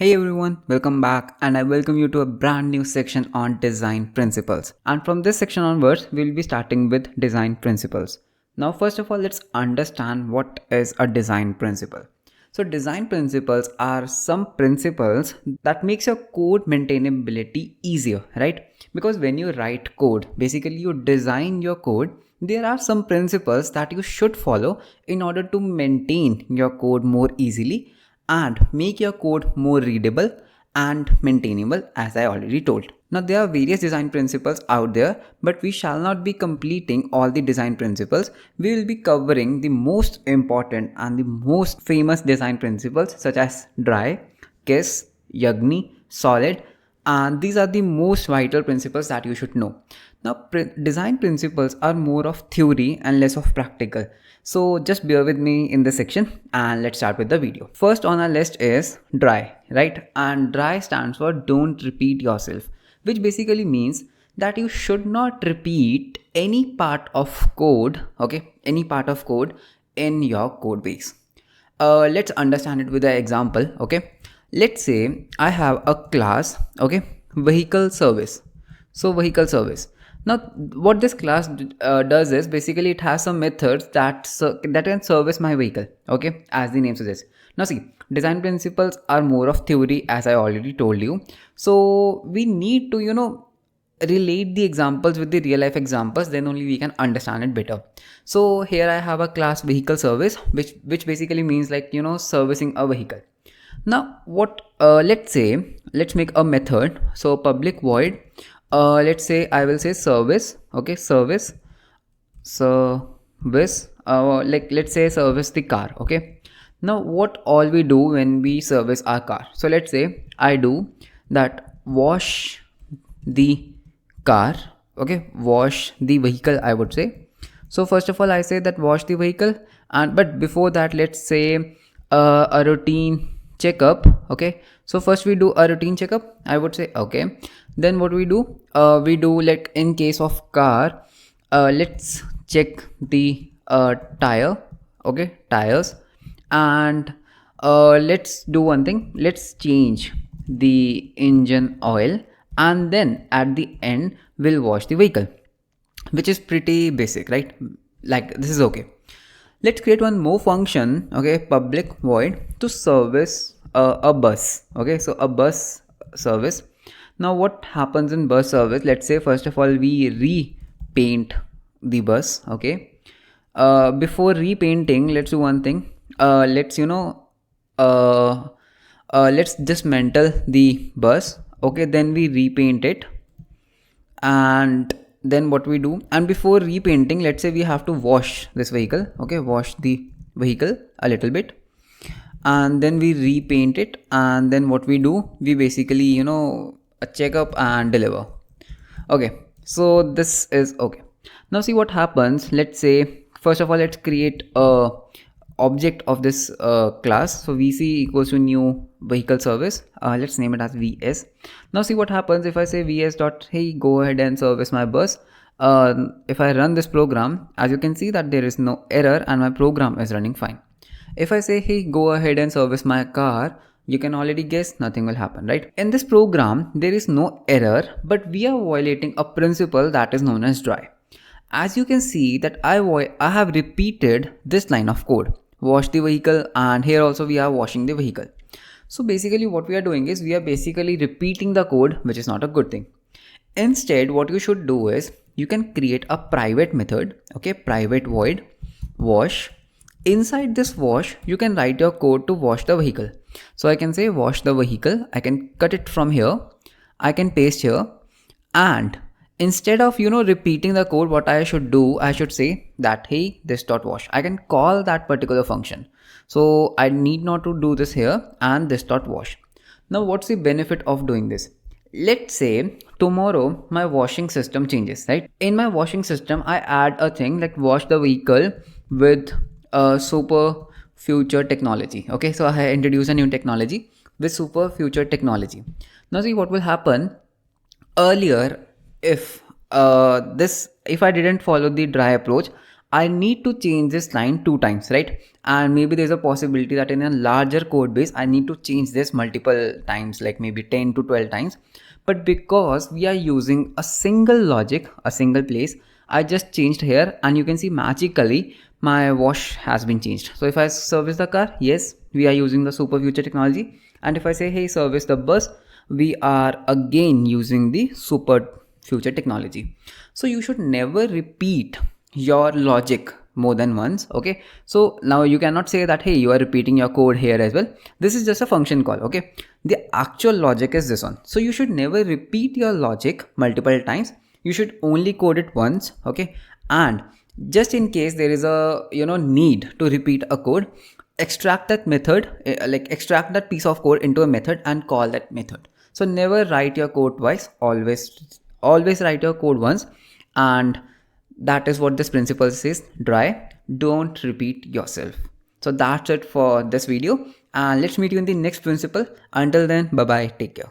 Hey everyone, welcome back and I welcome you to a brand new section on design principles. And from this section onwards, we'll be starting with design principles. Now first of all, let's understand what is a design principle. So design principles are some principles that makes your code maintainability easier, right? Because when you write code, basically you design your code, there are some principles that you should follow in order to maintain your code more easily and make your code more readable and maintainable, as I already told. Now there are various design principles out there, but we shall not be completing all the design principles. We will be covering the most important and the most famous design principles such as dry, kiss, yagni, solid, and these are the most vital principles that you should know. Now design principles are more of theory and less of practical. So just bear with me in this section and let's start with the video. First on our list is dry, right? And dry stands for don't repeat yourself, which basically means that you should not repeat any part of code, okay? Any part of code in your code base. Let's understand it with an example, okay? Let's say I have a class, okay? Vehicle service. So vehicle service. Now what this class does is basically it has some methods that can service my vehicle, okay, as the name suggests. Now see, design principles are more of theory, as I already told you. So we need to relate the examples with the real life examples, then only we can understand it better. So here I have a class vehicle service, which basically means like servicing a vehicle. Now what let's make a method. So public void, let's say I will say service, okay, service, like let's say service the car, okay. Now what all we do when we service our car, so let's say I do that wash the car, okay, wash the vehicle, I would say. So first of all I say that wash the vehicle, and but before that let's say a routine checkup, okay. So first we do a routine checkup, I would say, okay. Then what we do, like in case of car, let's check the tire, okay, tires, and let's do one thing, let's change the engine oil, and then at the end we'll wash the vehicle, which is pretty basic, right? Like this is okay. Let's create one more function, okay, public void, to service a bus, okay. So a bus service. Now what happens in bus service, let's say first of all we repaint the bus, okay. Before repainting, let's do one thing, let's let's dismantle the bus, okay, then we repaint it, and then what we do, and before repainting, let's say we have to wash this vehicle, okay, wash the vehicle a little bit, and then we repaint it, and then what we do, we basically check up and deliver, okay. So this is okay. Now see what happens. Let's say first of all let's create a object of this class. So vc equals to new vehicle service, let's name it as vs. Now see what happens if I say vs dot hey go ahead and service my bus. If I run this program, as you can see that there is no error and my program is running fine. If I say hey go ahead and service my car, you can already guess nothing will happen, right? In this program there is no error, but we are violating a principle that is known as dry. As you can see that I have repeated this line of code, wash the vehicle, and here also we are washing the vehicle. So basically what we are doing is we are basically repeating the code, which is not a good thing. Instead what you should do is you can create a private method, okay, private void wash. Inside this wash you can write your code to wash the vehicle. So I can say wash the vehicle, I can cut it from here, I can paste here, and instead of repeating the code, what I should do, I should say that hey this dot wash, I can call that particular function. So I need not to do this here and this dot wash. Now what's the benefit of doing this? Let's say tomorrow my washing system changes, right? In my washing system I add a thing like wash the vehicle with super future technology, okay. So I introduce a new technology with super future technology. Now see what will happen. Earlier if I didn't follow the dry approach, I need to change this line 2 times, right? And maybe there's a possibility that in a larger code base, I need to change this multiple times, like maybe 10 to 12 times. But because we are using a single logic, a single place, I just changed here, and you can see magically my wash has been changed. So if I service the car, yes, we are using the super future technology. And if I say, hey, service the bus, we are again using the super future technology. So you should never repeat your logic more than once. Okay, so now you cannot say that, hey, you are repeating your code here as well. This is just a function call. Okay, the actual logic is this one. So you should never repeat your logic multiple times. You should only code it once. Okay, and just in case there is a need to repeat a code, extract that method, like extract that piece of code into a method and call that method. So never write your code twice, always write your code once. And that is what this principle says: dry, don't repeat yourself. So that's it for this video, and let's meet you in the next principle. Until then, bye bye, take care.